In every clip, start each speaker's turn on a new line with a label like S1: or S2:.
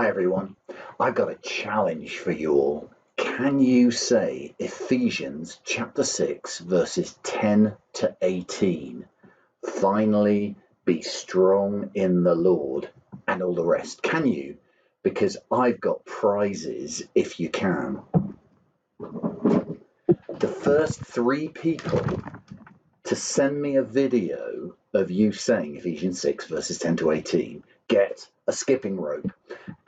S1: Hi everyone, I've got a challenge for you all. Can you say Ephesians chapter 6 verses 10 to 18? Finally be strong in the Lord and all the rest. Can you? Because I've got prizes if you can. The first 3 people to send me a video of you saying Ephesians 6 verses 10 to 18 get a skipping rope.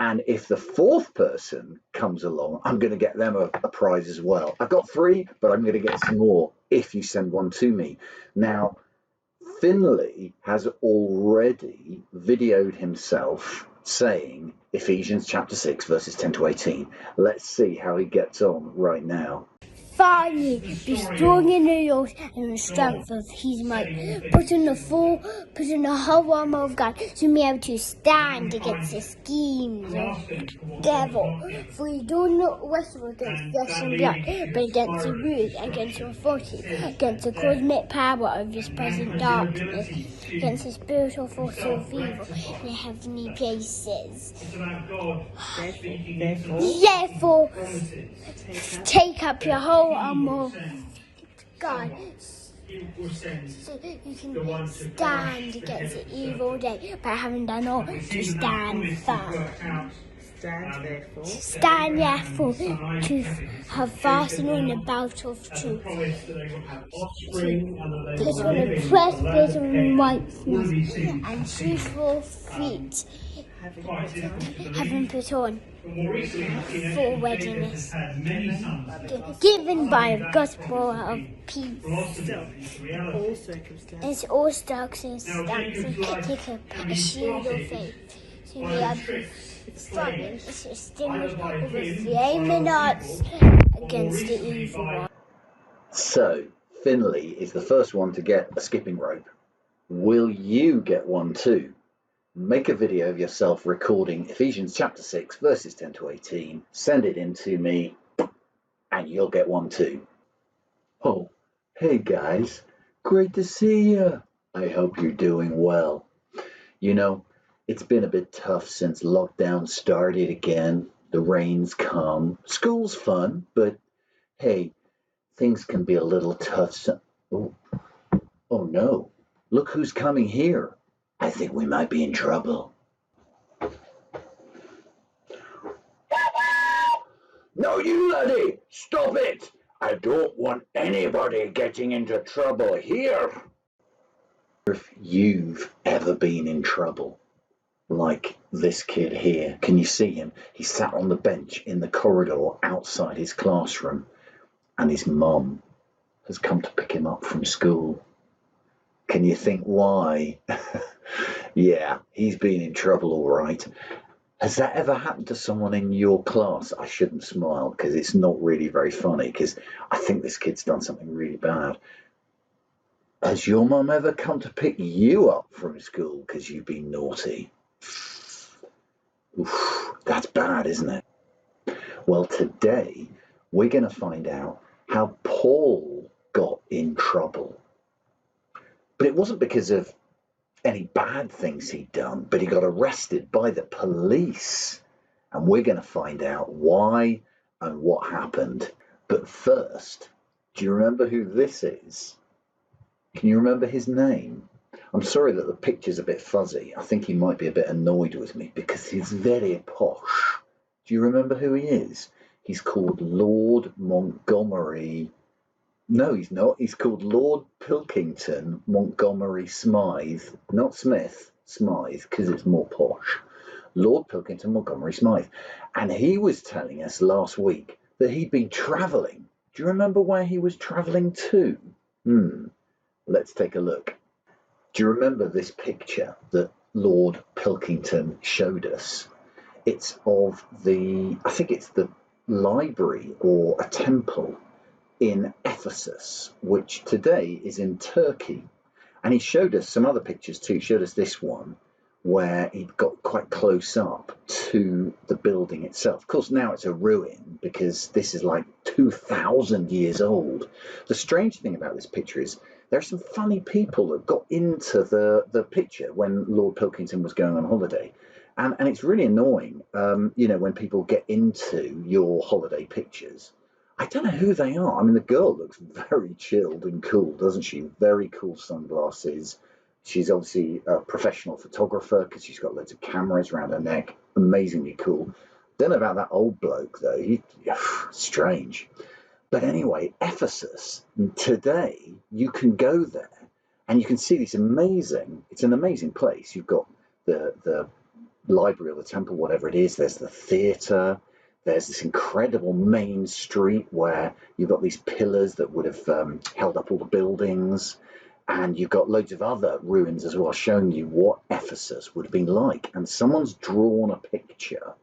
S1: And if the 4th person comes along, I'm going to get them a prize as well. I've got 3, but I'm going to get some more if you send one to me. Now, Finley has already videoed himself saying Ephesians chapter 6 verses 10 to 18. Let's see how he gets on right now.
S2: Finally, be strong in the Lord and in the strength of his might. Put on the whole armor of God to be able to stand against the schemes of the devil. For you do not wrestle against flesh and blood, but against the rulers, against the authorities, against the cosmic power of this present darkness, against the spiritual forces of evil in the heavenly places. Therefore, take up your whole armor of God, so you can stand against the evil day by having done all to stand firm. Stand therefore to have fastened on the belt of truth. Put on the breastplate of righteousness and shoes for feet, having put on full readiness, given by the gospel of peace. In all circumstances, take up a shield of faith, so we are extinguished with the flaming darts against the evil one.
S1: So, Finley is the first one to get a skipping rope. Will you get one too? Make a video of yourself recording Ephesians chapter 6 verses 10 to 18. Send it in to me and you'll get one too. Oh, hey guys, great to see you. I hope you're doing well. You know, it's been a bit tough since lockdown started again. The rain's come. School's fun, but hey, things can be a little tough. Oh no, look who's coming here. I think we might be in trouble. No, you laddie, stop it. I don't want anybody getting into trouble here. If you've ever been in trouble, like this kid here, can you see him? He sat on the bench in the corridor outside his classroom, and his mum has come to pick him up from school. Can you think why? Yeah, he's been in trouble, all right. Has that ever happened to someone in your class? I shouldn't smile because it's not really very funny, because I think this kid's done something really bad. Has your mum ever come to pick you up from school because you've been naughty? Oof, that's bad, isn't it? Well, today we're going to find out how Paul got in trouble. But it wasn't because of any bad things he'd done, but he got arrested by the police. And we're going to find out why and what happened. But first, do you remember who this is? Can you remember his name? I'm sorry that the picture's a bit fuzzy. I think he might be a bit annoyed with me because he's very posh. Do you remember who he is? He's called Lord Montgomery. No, he's not. He's called Lord Pilkington Montgomery Smythe. Not Smith, Smythe, because it's more posh. Lord Pilkington Montgomery Smythe. And he was telling us last week that he'd been travelling. Do you remember where he was travelling to? Let's take a look. Do you remember this picture that Lord Pilkington showed us? It's of I think it's the library or a temple in Ephesus, which today is in Turkey. And he showed us some other pictures too. He showed us this one where he got quite close up to the building itself. Of course, now it's a ruin because this is like 2,000 years old. The strange thing about this picture is there are some funny people that got into the picture when Lord Pilkington was going on holiday. And it's really annoying, when people get into your holiday pictures. I don't know who they are. I mean, the girl looks very chilled and cool, doesn't she? Very cool sunglasses. She's obviously a professional photographer because she's got loads of cameras around her neck. Amazingly cool. Don't know about that old bloke though. Strange. But anyway, Ephesus, today you can go there and you can see it's an amazing place. You've got the library or the temple, whatever it is. There's the theatre. There's this incredible main street where you've got these pillars that would have held up all the buildings. And you've got loads of other ruins as well, showing you what Ephesus would have been like. And someone's drawn a picture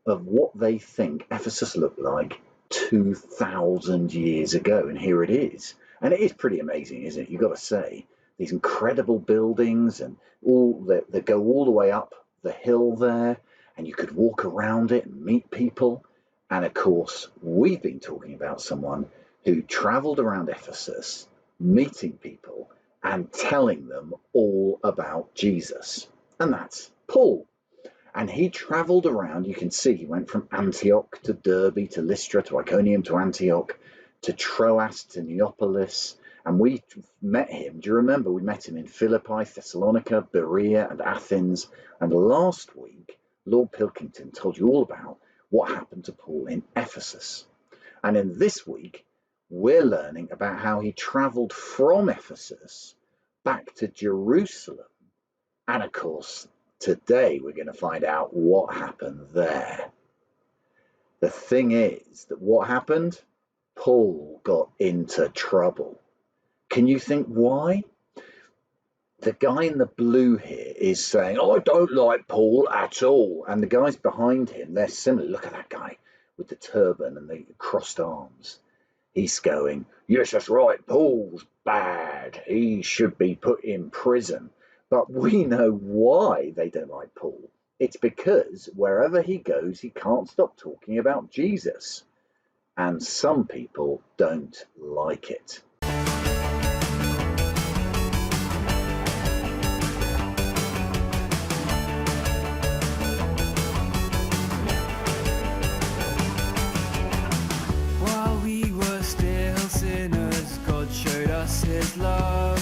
S1: of what they think Ephesus looked like 2,000 years ago. And here it is. And it is pretty amazing, isn't it? You've got to say. These incredible buildings and all that go all the way up the hill there. And you could walk around it and meet people. And of course, we've been talking about someone who traveled around Ephesus, meeting people and telling them all about Jesus. And that's Paul. And he traveled around. You can see he went from Antioch to Derbe to Lystra to Iconium to Antioch to Troas to Neapolis. And we met him. Do you remember? We met him in Philippi, Thessalonica, Berea, and Athens. And last week, Lord Pilkington told you all about what happened to Paul in Ephesus. And in this week, we're learning about how he travelled from Ephesus back to Jerusalem. And of course, today we're going to find out what happened there. The thing is that what happened? Paul got into trouble. Can you think why? The guy in the blue here is saying, I don't like Paul at all. And the guys behind him, they're similar. Look at that guy with the turban and the crossed arms. He's going, yes, that's right, Paul's bad. He should be put in prison. But we know why they don't like Paul. It's because wherever he goes, he can't stop talking about Jesus. And some people don't like it.
S3: His love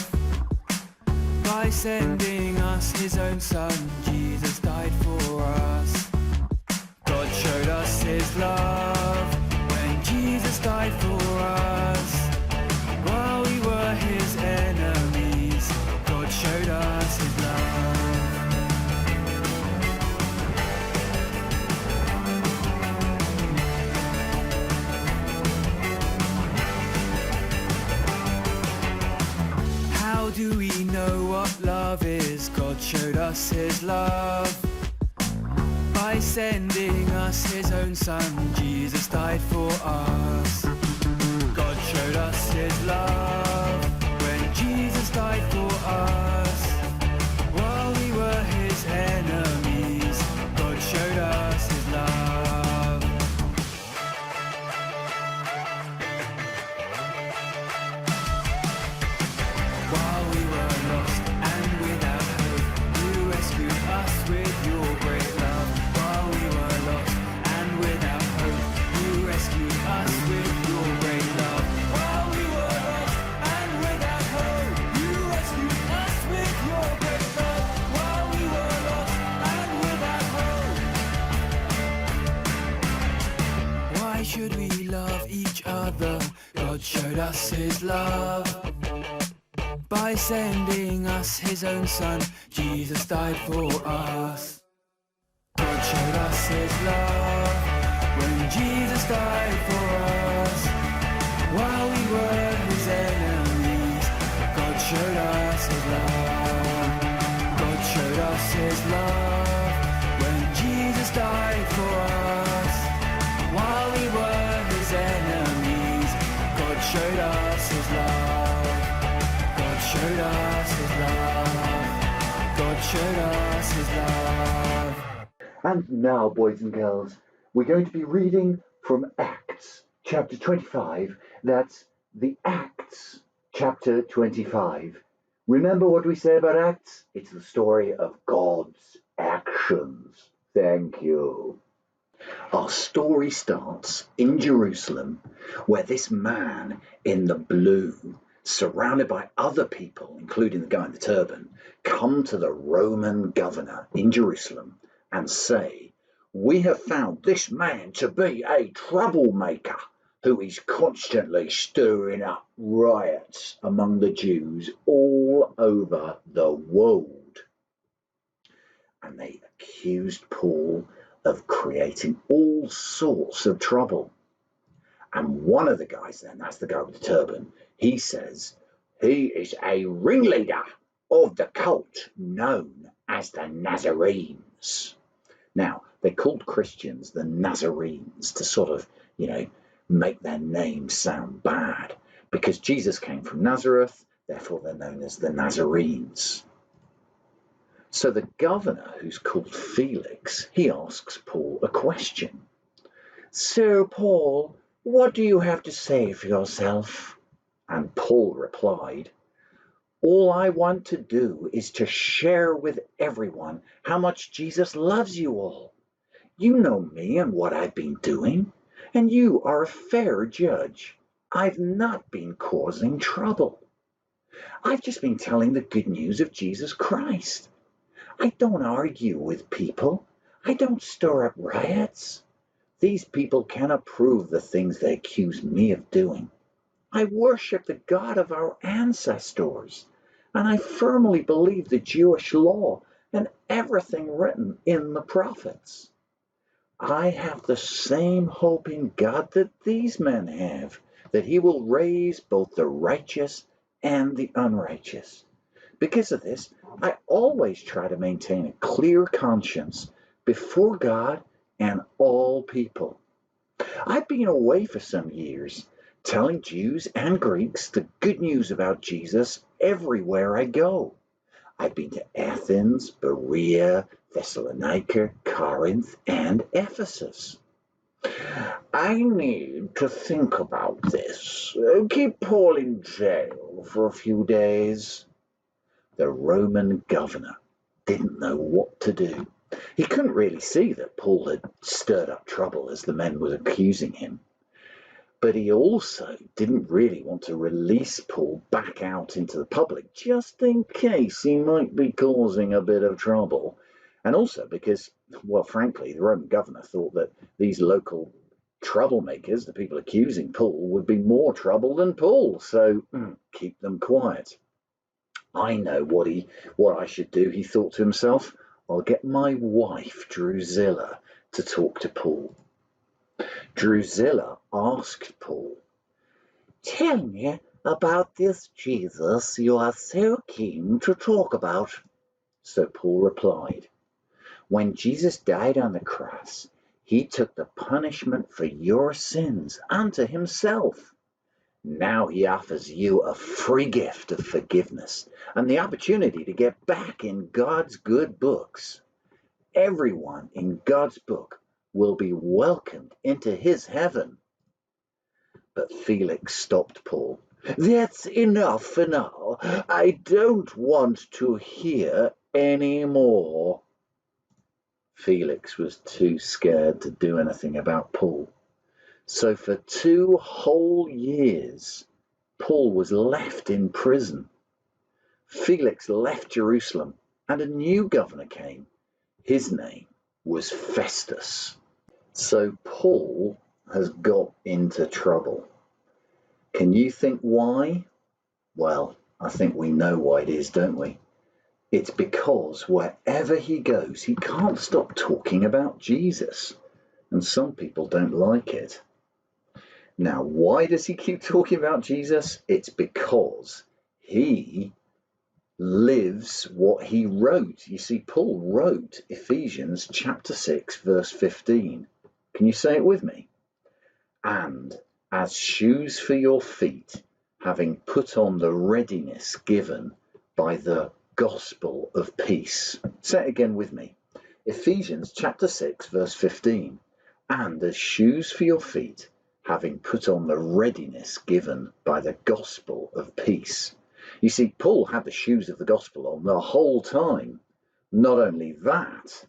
S3: by sending us his own son. Jesus died for us. God showed us his love when Jesus died for us. While we were his enemies, God showed us his love. How do we know what love is? God showed us his love by sending us his own son. Jesus died for us. God showed us his love when Jesus died for us. While we were his enemies, God showed us his love. Should we love each other? God showed us his love by sending us his own son. Jesus died for us. God showed us his love when Jesus died for us. While we were his enemies, God showed us his love. God showed us his love when Jesus died for us. While we were his enemies, God showed us his love. God showed us his love. God showed us his love.
S1: And now, boys and girls, we're going to be reading from Acts chapter 25. That's the Acts chapter 25. Remember what we say about Acts? It's the story of God's actions. Thank you. Our story starts in Jerusalem, where this man in the blue, surrounded by other people, including the guy in the turban, come to the Roman governor in Jerusalem and say, "We have found this man to be a troublemaker who is constantly stirring up riots among the Jews all over the world." And they accused Paul of creating all sorts of trouble. And one of the guys then, that's the guy with the turban, he says he is a ringleader of the cult known as the Nazarenes. Now, they called Christians the Nazarenes to sort of, make their name sound bad. Because Jesus came from Nazareth, therefore they're known as the Nazarenes. So the governor, who's called Felix, he asks Paul a question. "So, Paul, what do you have to say for yourself?" And Paul replied, "All I want to do is to share with everyone how much Jesus loves you all. You know me and what I've been doing, and you are a fair judge. I've not been causing trouble. I've just been telling the good news of Jesus Christ. I don't argue with people. I don't stir up riots. These people cannot prove the things they accuse me of doing. I worship the God of our ancestors, and I firmly believe the Jewish law and everything written in the prophets. I have the same hope in God that these men have, that he will raise both the righteous and the unrighteous. Because of this, I always try to maintain a clear conscience before God and all people. I've been away for some years, telling Jews and Greeks the good news about Jesus everywhere I go. I've been to Athens, Berea, Thessalonica, Corinth, and Ephesus. I need to think about this. Keep Paul in jail for a few days." The Roman governor didn't know what to do. He couldn't really see that Paul had stirred up trouble as the men were accusing him. But he also didn't really want to release Paul back out into the public, just in case he might be causing a bit of trouble. And also because, well, frankly, the Roman governor thought that these local troublemakers, the people accusing Paul, would be more trouble than Paul, so keep them quiet. "I know what I should do," he thought to himself. "I'll get my wife, Drusilla, to talk to Paul." Drusilla asked Paul, "Tell me about this Jesus you are so keen to talk about." So Paul replied, "When Jesus died on the cross, he took the punishment for your sins unto himself. Now he offers you a free gift of forgiveness and the opportunity to get back in God's good books. Everyone in God's book will be welcomed into his heaven." But Felix stopped Paul. "That's enough for now. I don't want to hear any more." Felix was too scared to do anything about Paul. So for 2 whole years, Paul was left in prison. Felix left Jerusalem, and a new governor came. His name was Festus. So Paul has got into trouble. Can you think why? Well, I think we know why it is, don't we? It's because wherever he goes, he can't stop talking about Jesus. And some people don't like it. Now, why does he keep talking about Jesus? It's because he lives what he wrote. You see, Paul wrote Ephesians chapter 6, verse 15. Can you say it with me? "And as shoes for your feet, having put on the readiness given by the gospel of peace." Say it again with me. Ephesians chapter 6, verse 15. "And as shoes for your feet, having put on the readiness given by the gospel of peace." You see, Paul had the shoes of the gospel on the whole time, Not only that,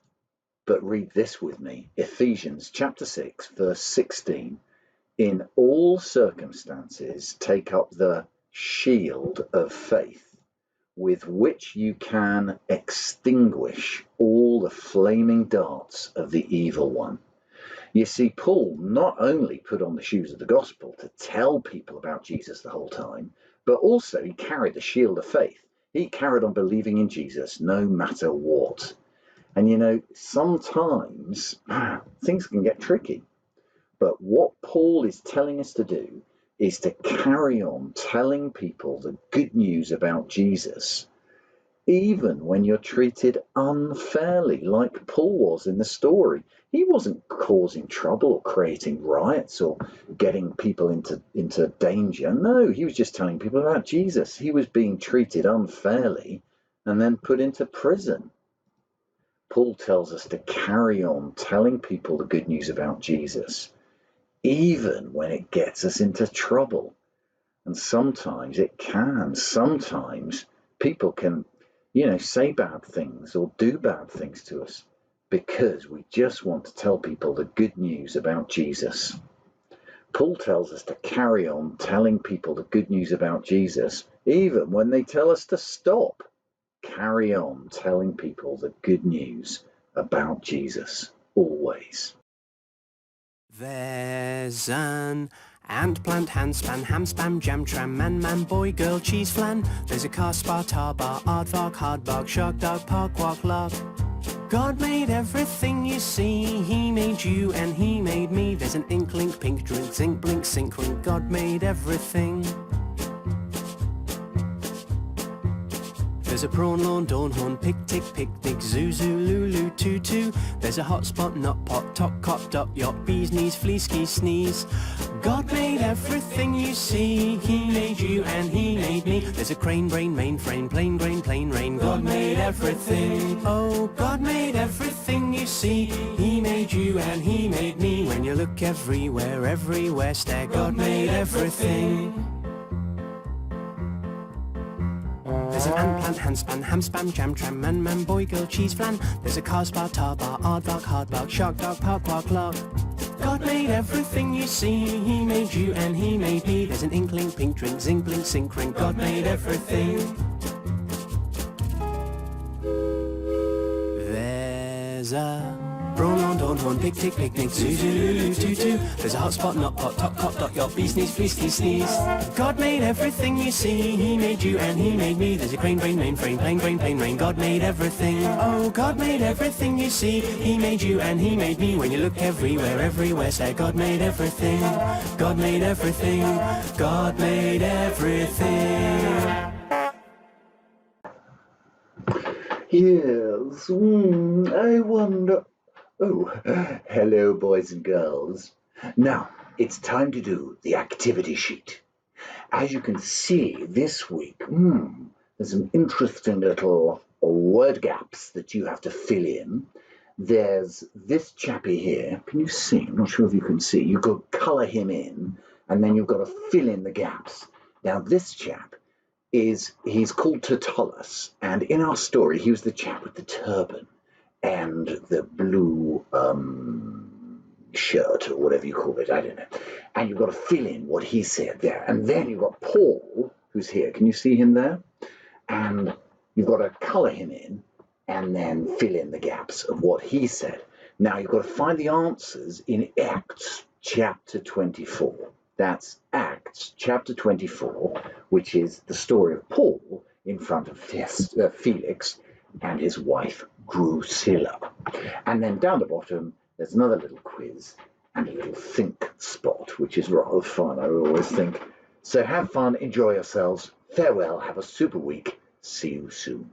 S1: but read this with me, Ephesians chapter 6, verse 16. In all circumstances, take up the shield of faith, with which you can extinguish all the flaming darts of the evil one. You see, Paul not only put on the shoes of the gospel to tell people about Jesus the whole time, but also he carried the shield of faith. He carried on believing in Jesus no matter what. And you know, sometimes things can get tricky. But what Paul is telling us to do is to carry on telling people the good news about Jesus, even when you're treated unfairly, like Paul was in the story. He wasn't causing trouble or creating riots or getting people into danger. No, he was just telling people about Jesus. He was being treated unfairly and then put into prison. Paul tells us to carry on telling people the good news about Jesus, even when it gets us into trouble. And sometimes it can. Sometimes people can, say bad things or do bad things to us because we just want to tell people the good news about Jesus. Paul tells us to carry on telling people the good news about Jesus, even when they tell us to stop. Carry on telling people the good news about Jesus, always.
S4: There's an ant, plant, handspan, ham, spam, jam, tram, man, boy, girl, cheese, flan. There's a car, spa, tar, bar, aardvark, hardbark, shark, dog, park, walk, lark. God made everything you see. He made you and he made me. There's an ink, link, pink, drink, zinc, blink, sync, wink. God made everything. There's a prawn, lawn, dawn, horn, pick, tick, picnic, zoo, lulu, tutu. There's a hot spot, not pot, top, cop, dot, yacht, bees, knees, flea, ski, sneeze. God made everything you see. He made you and he made me. There's a crane, brain, mainframe, plain grain, plain rain. God made everything. Oh, God made everything you see. He made you and he made me. When you look everywhere, stare. God made everything. There's an ant, plant, handspan, ham, spam, jam, tram, man, boy, girl, cheese, flan. There's a car, spa, tar, bar, aardvark, hardbark, shark, dog, park, walk, lark. God made everything you see. He made you and he made me. There's an inkling, pink drink, zinc, blink, sync, ring. God made everything. There's a prawn, lawn, dawn, horn, pick, tick, picnic, zoo, lulu, tutu. There's a hot spot, not pot, top, cop, dot, yacht, bee, sneeze, flea, ski, sneeze. God made everything you see. He made you and he made me. There's a crane, brain, mainframe, plain grain, plain rain. God made everything. Oh, God made everything you see. He made you and he made me. When you look everywhere, say God made everything. God made everything. God made everything.
S1: Yes, I wonder. Oh, hello, boys and girls. Now, it's time to do the activity sheet. As you can see this week, there's some interesting little word gaps that you have to fill in. There's this chappy here. Can you see? I'm not sure if you can see. You've got to colour him in, and then you've got to fill in the gaps. Now, this chap he's called Tertullus, and in our story, he was the chap with the turban and the blue shirt or whatever you call it, I don't know. And you've got to fill in what he said there. And then you've got Paul, who's here. Can you see him there? And you've got to colour him in and then fill in the gaps of what he said. Now you've got to find the answers in Acts chapter 24. That's Acts chapter 24, which is the story of Paul in front of Felix and his wife Drusilla. And then down the bottom, there's another little quiz and a little think spot, which is rather fun, I always think. So have fun, enjoy yourselves. Farewell, have a super week. See you soon.